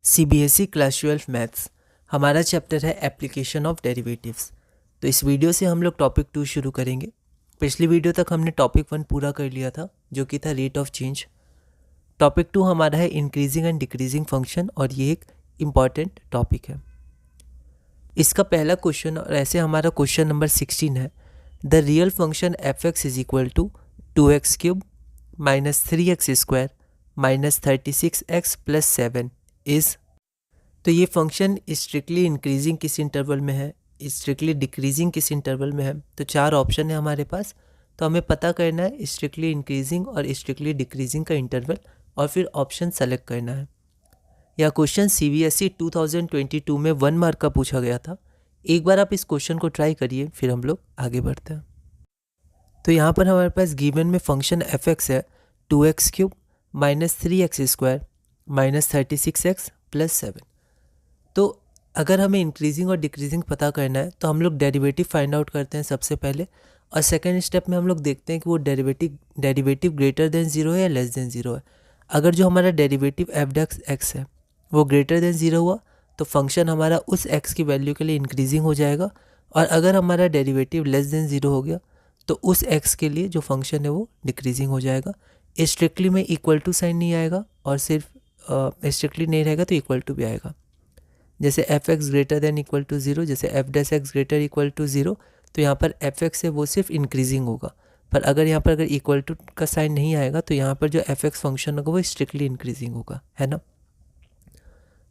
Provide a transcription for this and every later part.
CBSE class 12 maths हमारा chapter है application of derivatives. तो इस वीडियो से हम लोग टॉपिक 2 शुरू करेंगे। पिछली वीडियो तक हमने टॉपिक 1 पूरा कर लिया था जो कि था रेट ऑफ चेंज। टॉपिक 2 हमारा है इंक्रीजिंग एंड डिक्रीजिंग फंक्शन और ये एक इम्पॉर्टेंट टॉपिक है। इसका पहला क्वेश्चन और ऐसे हमारा क्वेश्चन नंबर 16 है, the real function f(x) is equal to 2x³ minus 3x² minus 36x plus 7 is. तो ये फंक्शन स्ट्रिक्टली इंक्रीजिंग किस इंटरवल में है, स्ट्रिक्टली डिक्रीजिंग किस इंटरवल में है। तो 4 ऑप्शन है हमारे पास, तो हमें पता करना है स्ट्रिक्टली इंक्रीजिंग और स्ट्रिक्टली डिक्रीजिंग का इंटरवल और फिर ऑप्शन सेलेक्ट करना है। यह क्वेश्चन CBSE 2022 में 1 मार्क का पूछा गया था। एक बार आप इस क्वेश्चन को ट्राई करिए, फिर हम लोग आगे बढ़ते हैं। तो यहाँ पर हमारे पास गिवन में फंक्शन f(x) है 2x³ minus 3x² minus 36x plus 7। तो अगर हमें इंक्रीजिंग और डिक्रीजिंग पता करना है तो हम लोग डेरिवेटिव फाइंड आउट करते हैं सबसे पहले, और सेकेंड स्टेप में हम लोग देखते हैं कि वो डेरिवेटिव ग्रेटर देन 0 है या लेस देन 0 है। अगर जो हमारा डेरिवेटिव f(x) है वो ग्रेटर देन 0 हुआ तो फंक्शन हमारा उस x की वैल्यू के लिए इंक्रीजिंग हो जाएगा, और अगर हमारा डेरिवेटिव लेस देन 0 हो गया तो उस x के लिए जो फंक्शन है वो डिक्रीजिंग हो जाएगा। स्ट्रिक्टली में इक्वल टू साइन नहीं आएगा और सिर्फ स्ट्रिक्टली नहीं रहेगा तो इक्वल टू भी आएगा। जैसे f(x) greater than equal to 0, जैसे f(x) ग्रेटर इक्वल टू 0, तो यहाँ पर f(x) है वो सिर्फ इंक्रीजिंग होगा। पर अगर इक्वल टू का साइन नहीं आएगा तो यहाँ पर जो f(x) फंक्शन होगा वो स्ट्रिक्टली इंक्रीजिंग होगा, है ना।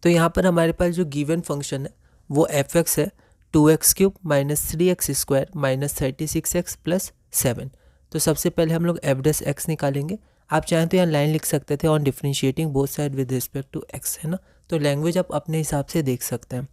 तो यहाँ पर हमारे पास जो गिवन फंक्शन है वो f(x) है 2x³ minus 3x² minus 36x plus 7। तो सबसे पहले हम लोग f(x) निकालेंगे। आप चाहें तो यहाँ लाइन लिख सकते थे on differentiating both side with respect to x, है ना। तो लैंग्वेज आप अपने हिसाब से देख सकते हैं।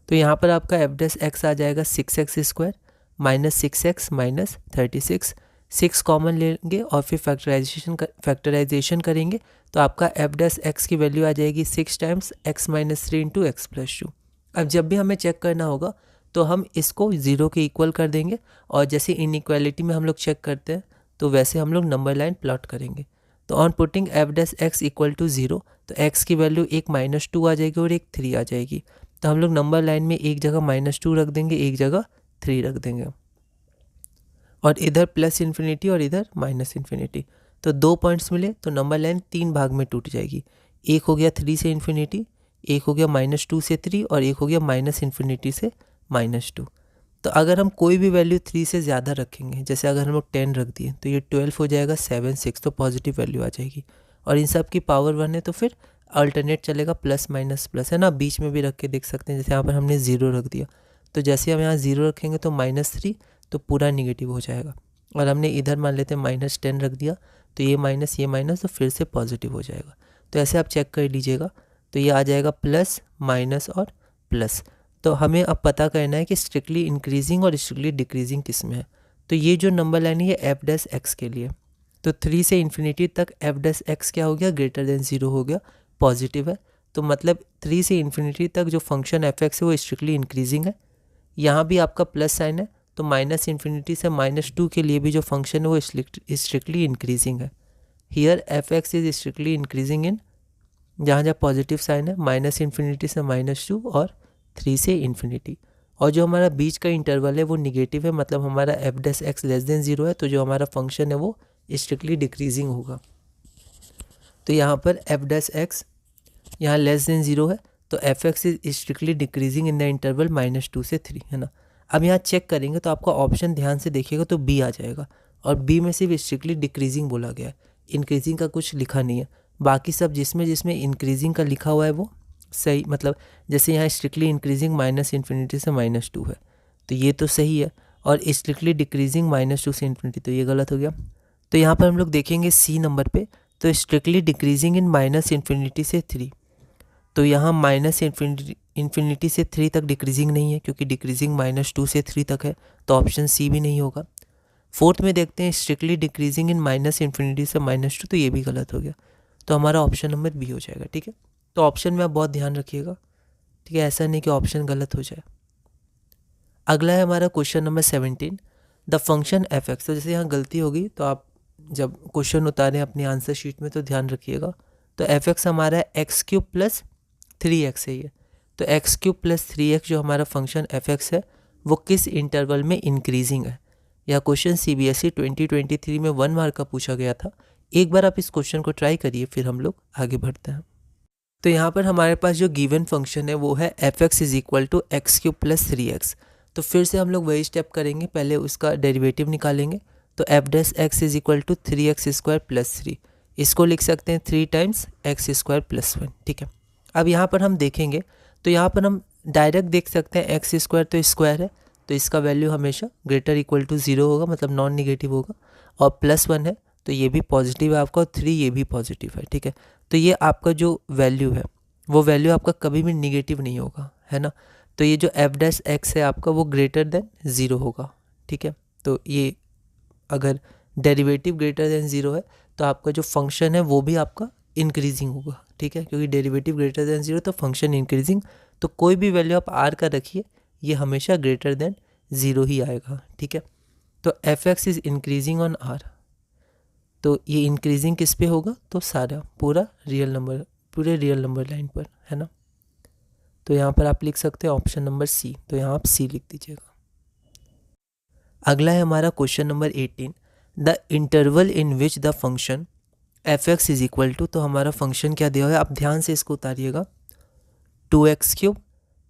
तो यहाँ पर आपका f(x) आ जाएगा 6x² minus 6x minus 36। 6 common लेंगे और फिर फैक्टराइजेशन करेंगे तो आपका f(x) की वैल्यू आ जाएगी 6 times x minus 3 into x plus 2। अब जब भी हमें चेक करना होगा तो हम इसको 0 के इक्वल कर देंगे, और जैसे इनइक्वालिटी में हम लोग चेक करते हैं तो वैसे हम लोग नंबर लाइन प्लॉट करेंगे। तो on putting f(x) equal to 0 तो x की वैल्यू एक -2 आ जाएगी और एक 3 आ जाएगी। तो हम लोग नंबर लाइन में एक जगह -2 रख देंगे, एक जगह 3 रख देंगे, और इधर प्लस इन्फिनिटी और इधर माइनस इन्फिनिटी। तो 2 पॉइंट्स मिले तो नंबर लाइन 3 भाग में टूट जाएगी। एक हो गया 3 से इन्फिनिटी, एक हो गया -2 से 3, और एक हो गया माइनस इन्फिनिटी से -2। तो अगर हम कोई भी वैल्यू 3 से ज़्यादा रखेंगे, जैसे अगर हम लोग 10 रख दिए तो ये 12 हो जाएगा, 7 6 तो पॉजिटिव वैल्यू आ जाएगी। और इन सब की पावर 1 है तो फिर अल्टरनेट चलेगा प्लस माइनस प्लस, है ना। बीच में भी रख के देख सकते हैं, जैसे यहाँ पर हमने 0 रख दिया तो जैसे हम यहाँ 0 रखेंगे तो -3 तो पूरा निगेटिव हो जाएगा, और हमने इधर मान लेते हैं -10 रख दिया तो ये माइनस तो फिर से पॉजिटिव हो जाएगा। तो ऐसे आप चेक कर लीजिएगा, तो ये आ जाएगा प्लस माइनस और प्लस। तो हमें अब पता करना है कि स्ट्रिक्टली इंक्रीजिंग और स्ट्रिक्टली डिक्रीजिंग किस में है। तो ये जो नंबर लाइन है ये f(x) के लिए, तो 3 से इन्फिनिटी तक f(x) क्या हो गया, ग्रेटर देन 0 हो गया, पॉजिटिव है। तो मतलब 3 से इन्फिनिटी तक जो फंक्शन f(x) है वो स्ट्रिक्टली इंक्रीजिंग है। यहाँ भी आपका प्लस साइन है तो माइनस इन्फिनिटी से -2 के लिए भी जो फंक्शन है वो स्ट्रिक्टली इंक्रीजिंग है। Here f(x) is strictly increasing in, जहाँ जहाँ पॉजिटिव साइन है, माइनस इन्फिनिटी से -2 और 3 से इन्फिनिटी। और जो हमारा बीच का इंटरवल है वो निगेटिव है, मतलब हमारा f(x) लेस देन 0 है, तो जो हमारा फंक्शन है वो स्ट्रिक्टली डिक्रीजिंग होगा। तो यहाँ पर f(x) यहाँ लेस देन 0 है तो f(x) is strictly decreasing in the interval -2 से 3, है ना। अब यहाँ चेक करेंगे तो आपका ऑप्शन ध्यान से देखिएगा तो B आ जाएगा, और B में सिर्फ स्ट्रिक्टली डिक्रीजिंग बोला गया है, इंक्रीजिंग का कुछ लिखा नहीं है। बाकी सब जिसमें जिसमें इंक्रीजिंग का लिखा हुआ है वो सही, मतलब जैसे यहाँ स्ट्रिक्टली इंक्रीजिंग माइनस इन्फिनिटी से -2 है तो ये तो सही है, और स्ट्रिक्टली डिक्रीजिंग -2 से इन्फिनिटी तो ये गलत हो गया। तो यहाँ पर हम लोग देखेंगे C नंबर पे, तो strictly decreasing in minus infinity से 3, तो यहाँ माइनस इन्फिनिटी से 3 तक डिक्रीजिंग नहीं है क्योंकि डिक्रीजिंग -2 से 3 तक है, तो ऑप्शन C भी नहीं होगा। फोर्थ में देखते हैं strictly decreasing in minus infinity से -2, तो ये भी गलत हो गया, तो हमारा ऑप्शन नंबर B हो जाएगा, ठीक है। तो ऑप्शन में आप बहुत ध्यान रखिएगा, ठीक है, ऐसा नहीं कि ऑप्शन गलत हो जाए। अगला है हमारा question number 17, the function f(x). तो जैसे यहाँ गलती होगी तो आप जब क्वेश्चन उतारें अपनी आंसर शीट में तो ध्यान रखिएगा। तो f(x) हमारा है x³ प्लस 3x है ये, तो एक्स क्यूब प्लस 3x जो हमारा फंक्शन fx है वो किस इंटरवल में इंक्रीजिंग है। यह क्वेश्चन CBSE 2023 में 1 मार्क का पूछा गया था। एक बार आप इस क्वेश्चन को ट्राई करिए, फिर हम लोग आगे बढ़ते हैं। तो यहाँ पर हमारे पास जो गिवन फंक्शन है वो है fx is equal to x cube plus 3x। तो फिर से हम लोग वही स्टेप करेंगे, पहले उसका डेरिवेटिव निकालेंगे। तो f dash x is equal to 3x square plus 3, इसको लिख सकते हैं 3 टाइम्स एक्स स्क्वायर प्लस 1। ठीक है, अब यहाँ पर हम देखेंगे तो यहाँ पर हम डायरेक्ट देख सकते हैं एक्स स्क्वायर तो स्क्वायर है, तो इसका वैल्यू हमेशा ग्रेटर इक्वल टू 0 होगा, मतलब नॉन निगेटिव होगा। और प्लस 1 है तो ये भी पॉजिटिव है आपका, और 3 ये भी पॉजिटिव है। ठीक है, तो ये आपका जो वैल्यू है वो वैल्यू आपका कभी भी निगेटिव नहीं होगा, है ना। तो ये जो एफ डैश एक्स है आपका वो ग्रेटर देन 0 होगा। ठीक है, तो ये अगर डेरिवेटिव ग्रेटर देन 0 है तो आपका जो फंक्शन है वो भी आपका इंक्रीजिंग होगा। ठीक है, क्योंकि डेरिवेटिव ग्रेटर देन 0 तो फंक्शन इंक्रीजिंग, तो कोई भी वैल्यू आप आर का रखिए ये हमेशा ग्रेटर देन 0 ही आएगा। ठीक है, तो f x is increasing on R, तो ये इंक्रीजिंग किस पे होगा, तो सारा पूरा रियल नंबर, पूरे रियल नंबर लाइन पर, है ना। तो यहाँ पर आप लिख सकते हैं ऑप्शन नंबर सी, तो यहाँ आप सी लिख दीजिएगा। अगला है हमारा question number 18, the interval in which the function f x is equal to, तो हमारा फंक्शन क्या दिया हुआ है, आप ध्यान से इसको उतारिएगा, 2x cube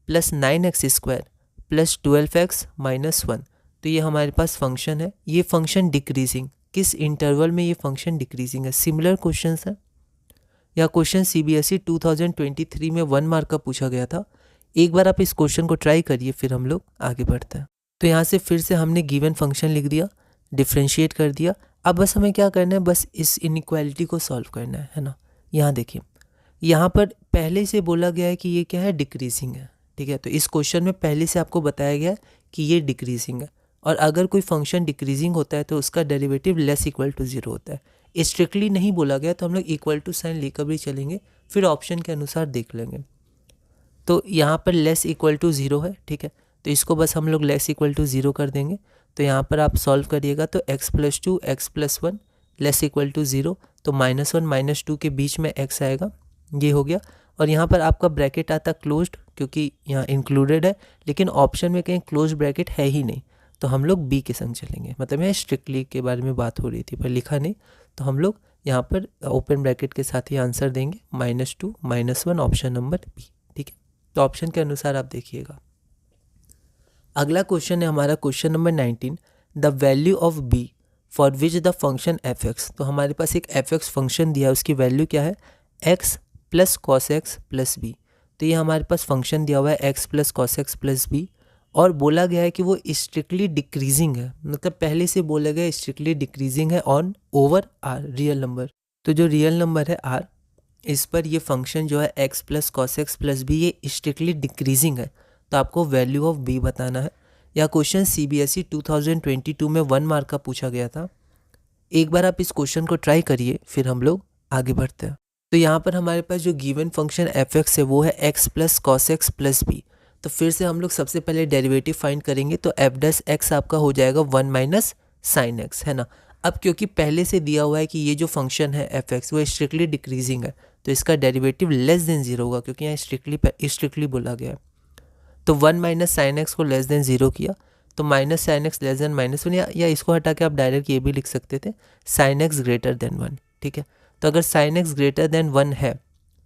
plus 9x square plus 12x minus 1। तो ये हमारे पास फंक्शन है, ये फंक्शन डिक्रीजिंग, किस इंटरवल में ये फंक्शन डिक्रीजिंग है। सिमिलर क्वेश्चन है, यह क्वेश्चन CBSE 2023 में 1 मार्क का पूछा गया था। एक बार आप इस क्वेश्चन को ट्राई करिए, फिर हम लोग आगे बढ़ते हैं। तो यहाँ से फिर से हमने गिवन फंक्शन लिख दिया, डिफ्रेंशिएट कर दिया। अब बस हमें क्या करना है, बस इस इनइक्वालिटी को सॉल्व करना है ना। यहाँ देखिए, यहाँ पर पहले से बोला गया है कि ये क्या है, डिक्रीजिंग है। ठीक है, तो इस क्वेश्चन में पहले से आपको बताया गया है कि ये डिक्रीजिंग है, और अगर कोई फंक्शन डिक्रीजिंग होता है तो उसका डेरिवेटिव लेस इक्वल टू 0 होता है। स्ट्रिक्टली नहीं बोला गया तो हम लोग इक्वल टू साइन लेकर भी चलेंगे, फिर ऑप्शन के अनुसार देख लेंगे। तो यहाँ पर लेस इक्वल टू 0 है। ठीक है, तो इसको बस हम लोग लेस इक्वल टू 0 कर देंगे। तो यहाँ पर आप सॉल्व करिएगा तो x plus 2 x plus 1 less equal to 0, तो -1 -2 के बीच में x आएगा, ये हो गया। और यहाँ पर आपका ब्रैकेट आता क्लोज्ड, क्योंकि यहाँ इंक्लूडेड है, लेकिन ऑप्शन में कहीं क्लोज ब्रैकेट है ही नहीं, तो हम लोग बी के संग चलेंगे। मतलब यहाँ स्ट्रिक्टली के बारे में बात हो रही थी पर लिखा नहीं, तो हम लोग यहाँ पर ओपन ब्रैकेट के साथ ही आंसर देंगे, -2 -1 ऑप्शन नंबर बी। ठीक है, तो ऑप्शन के अनुसार आप देखिएगा। अगला क्वेश्चन है हमारा question number 19, the value of b for which the function f x. तो हमारे पास एक एफ एक्स फंक्शन दिया है, उसकी वैल्यू क्या है, x plus cos x plus b. तो ये हमारे पास फंक्शन दिया हुआ है x plus cos x plus b, और बोला गया है कि वो स्ट्रिक्टली डिक्रीजिंग है, मतलब पहले से बोला गया स्ट्रिक्टली डिक्रीजिंग है on over R, real number. तो जो रियल नंबर है आर, इस पर ये फंक्शन जो है x plus cos x plus b ये स्ट्रिक्टली डिक्रीजिंग है, तो आपको वैल्यू ऑफ बी बताना है। यह क्वेश्चन CBSE 2022 में 1 मार्क का पूछा गया था। एक बार आप इस क्वेश्चन को ट्राई करिए, फिर हम लोग आगे बढ़ते हैं। तो यहाँ पर हमारे पास जो गिवन फंक्शन एफ एक्स है वो है x plus cos x plus b. तो फिर से हम लोग सबसे पहले डेरिवेटिव फाइंड करेंगे, तो एफ डैश एक्स आपका हो जाएगा 1 माइनस साइन एक्स, है ना। अब क्योंकि पहले से दिया हुआ है कि ये जो फंक्शन है एफ एक्स वो स्ट्रिक्टली डिक्रीजिंग है, तो इसका डेरिवेटिव लेस देन 0 होगा, क्योंकि यहाँ स्ट्रिक्टली बोला गया है। तो 1 माइनस साइन एक्स को लेस देन 0 किया, तो minus sine x less than -1, या इसको हटा के आप डायरेक्ट ये भी लिख सकते थे साइन एक्स ग्रेटर देन 1। ठीक है, तो अगर साइन एक्स ग्रेटर देन 1 है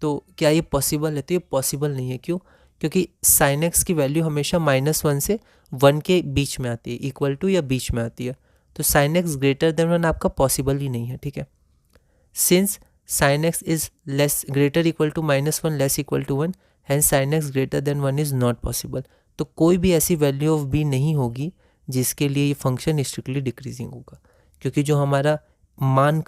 तो क्या ये पॉसिबल है, तो ये पॉसिबल नहीं है। क्यों, क्योंकि साइन एक्स की वैल्यू हमेशा -1 से 1 के बीच में आती है, इक्वल टू या बीच में आती है, तो साइन एक्स ग्रेटर देन 1 आपका पॉसिबल ही नहीं है। ठीक है, since sine x is less greater equal to -1 less equal to 1, hence sine x greater than 1 is not possible. तो कोई भी ऐसी वैल्यू ऑफ बी नहीं होगी जिसके लिए ये फंक्शन स्ट्रिक्टली डिक्रीजिंग होगा, क्योंकि जो हमारा मान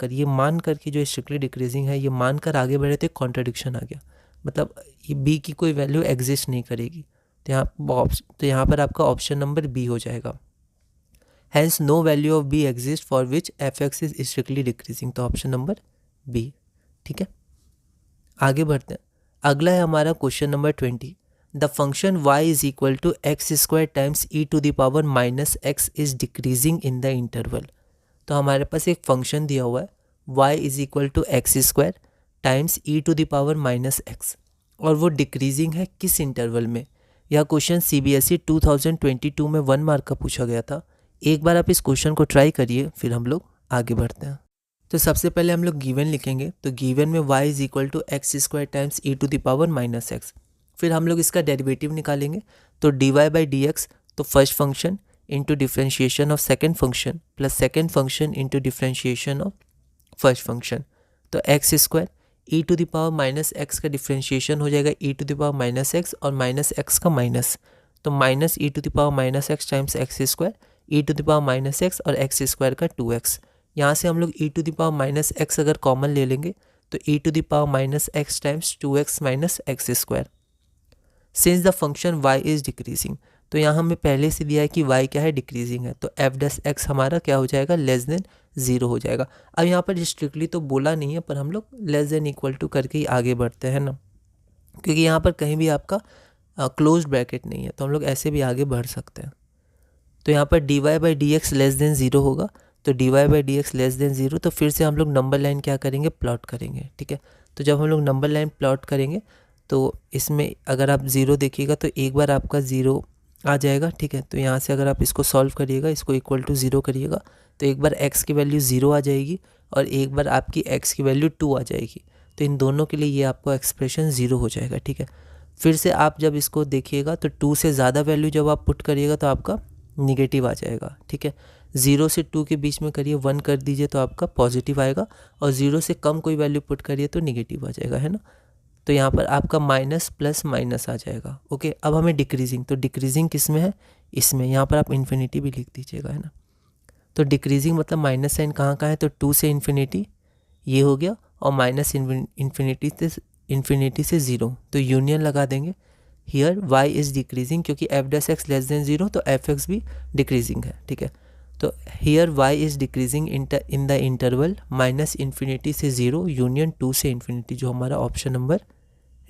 कर के जो स्ट्रिक्टली डिक्रीजिंग है, ये मान कर आगे बढ़े तो कॉन्ट्रडिक्शन आ गया, मतलब ये बी की कोई वैल्यू एग्जिस्ट नहीं करेगी। तो यहाँ पर आपका ऑप्शन नंबर बी हो जाएगा, hence no value of b exist for which f x is strictly decreasing, तो ऑप्शन नंबर बी। ठीक है, आगे बढ़ते हैं। अगला है हमारा question number 20, the function y is equal to x square times e to the power minus x is decreasing in the interval. तो हमारे पास एक फंक्शन दिया हुआ है y is equal to x square times e to the power minus x, और वो decreasing है किस इंटरवल में। यह क्वेश्चन CBSE 2022 में 1 मार्क का पूछा गया था। एक बार आप इस क्वेश्चन को ट्राई करिए, फिर हम लोग आगे बढ़ते हैं। तो सबसे पहले हम लोग गिवन लिखेंगे। तो गिवन में y is equal to x square times e to the power minus x. फिर हम लोग इसका डेरिवेटिव निकालेंगे। तो dy बाई डी एक्स, तो first function into differentiation of second function plus second function into differentiation of first function. तो x square e to the power minus x का differentiation हो जाएगा e to the power minus x और minus x का minus, तो minus e to the power minus x times x square, e to the power minus x और x square का 2x। यहाँ से हम लोग e to the power minus x अगर कॉमन ले लेंगे तो e to the power minus x times 2x minus x square. Since the function y is decreasing, तो यहाँ हमें पहले से दिया है कि y क्या है, डिक्रीजिंग है, तो f डैश x हमारा क्या हो जाएगा, लेस देन 0 हो जाएगा। अब यहाँ पर स्ट्रिक्टली तो बोला नहीं है, पर हम लोग लेस देन इक्वल टू करके ही आगे बढ़ते हैं ना, क्योंकि यहाँ पर कहीं भी आपका क्लोज ब्रैकेट नहीं है, तो हम लोग ऐसे भी आगे बढ़ सकते हैं। तो यहाँ पर dy by d x less than 0 होगा, तो dy by d x less than 0, तो फिर से हम लोग नंबर लाइन क्या करेंगे, प्लॉट करेंगे। ठीक है, तो जब हम लोग नंबर लाइन प्लॉट करेंगे तो इसमें अगर आप 0 देखिएगा तो एक बार आपका 0 आ जाएगा। ठीक है, तो यहाँ से अगर आप इसको सॉल्व करिएगा, इसको इक्वल टू 0 करिएगा, तो एक बार x की वैल्यू 0 आ जाएगी और एक बार आपकी x की वैल्यू 2 आ जाएगी। तो इन दोनों के लिए ये आपको एक्सप्रेशन 0 हो जाएगा। ठीक है, फिर से आप जब इसको देखिएगा तो 2 से ज़्यादा वैल्यू जब आप पुट करिएगा तो आपका निगेटिव आ जाएगा। ठीक है, 0 से 2 के बीच में करिए, 1 कर दीजिए तो आपका पॉजिटिव आएगा, और 0 से कम कोई वैल्यू पुट करिए तो निगेटिव आ जाएगा, है ना। तो यहाँ पर आपका माइनस प्लस माइनस आ जाएगा। ओके, अब हमें डिक्रीजिंग, तो डिक्रीजिंग किस में है, इसमें, यहाँ पर आप इन्फिनिटी भी लिख दीजिएगा, है ना। तो डिक्रीजिंग मतलब माइनस साइन कहाँ है, तो 2 से इन्फिनिटी ये हो गया, और माइनस इन्फिनिटी से 0, तो यूनियन लगा देंगे। हियर y इज़ डिक्रीजिंग, क्योंकि f dash x less than 0, तो fx भी डिक्रीजिंग है। ठीक है, तो here y is decreasing in the interval minus infinity से 0 यूनियन 2 से इन्फिनिटी, जो हमारा ऑप्शन नंबर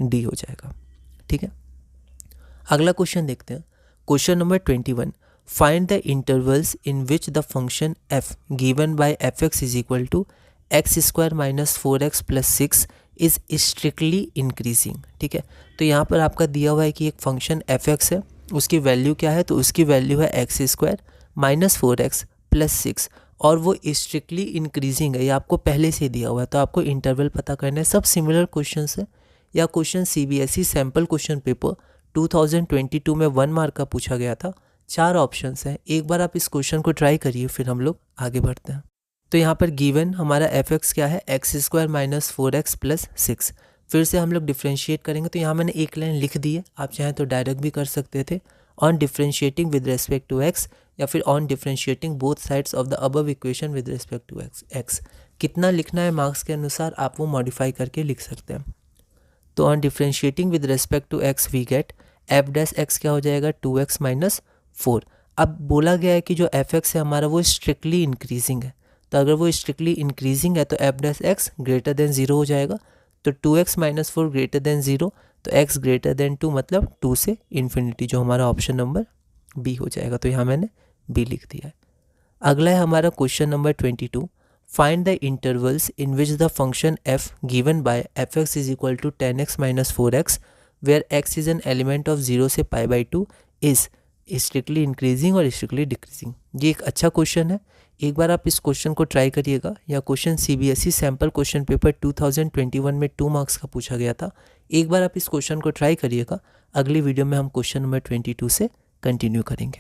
डी हो जाएगा। ठीक है, अगला क्वेश्चन देखते हैं। Question number 21, find the intervals in which the function f given by fx is equal to x square minus 4x plus 6 is strictly increasing. ठीक है, तो यहाँ पर आपका दिया हुआ है कि एक फंक्शन fx है, उसकी वैल्यू क्या है, तो उसकी वैल्यू है x square minus 4x plus 6, और वो स्ट्रिक्टली इंक्रीजिंग है, ये आपको पहले से दिया हुआ है। तो आपको इंटरवल पता करना है। सब सिमिलर क्वेश्चन है, या question CBSE sample question paper 2022 में 1 मार्क का पूछा गया था। 4 ऑप्शंस हैं, एक बार आप इस क्वेश्चन को ट्राई करिए, फिर हम लोग आगे बढ़ते हैं। तो यहाँ पर गिवन हमारा fx क्या है, x square minus 4x plus 6। फिर से हम लोग डिफ्रेंशिएट करेंगे, तो यहाँ मैंने एक लाइन लिख दी है, आप चाहें तो डायरेक्ट भी कर सकते थे, on differentiating with respect to x, या फिर on differentiating both sides of the above equation with respect to x। कितना लिखना है मार्क्स के अनुसार आप वो मॉडिफाई करके लिख सकते हैं। तो on differentiating with respect to x we get f dash x क्या हो जाएगा, 2x माइनस 4। अब बोला गया है कि जो fx है हमारा वो स्ट्रिक्टली इंक्रीजिंग है, तो अगर वो स्ट्रिक्टली इंक्रीजिंग है तो f dash x greater than 0 हो जाएगा। तो 2x माइनस 4 ग्रेटर देन 0, तो x ग्रेटर देन 2 मतलब 2 से इन्फिनिटी, जो हमारा ऑप्शन नंबर बी हो जाएगा। तो यहाँ मैंने बी लिख दिया है। अगला है हमारा question number 22, find the intervals in which the function f given by fx is equal to 10x minus 4x where x is an element of 0 से π/2 इज स्ट्रिक्टली इंक्रीजिंग और स्ट्रिक्टली डिक्रीजिंग। ये एक अच्छा क्वेश्चन है, एक बार आप इस question को ट्राई करिएगा। या question CBSE sample question paper 2021 में 2 मार्क्स का पूछा गया था। एक बार आप इस क्वेश्चन को ट्राई करिएगा। अगली वीडियो में हम क्वेश्चन नंबर 22 से कंटिन्यू करेंगे।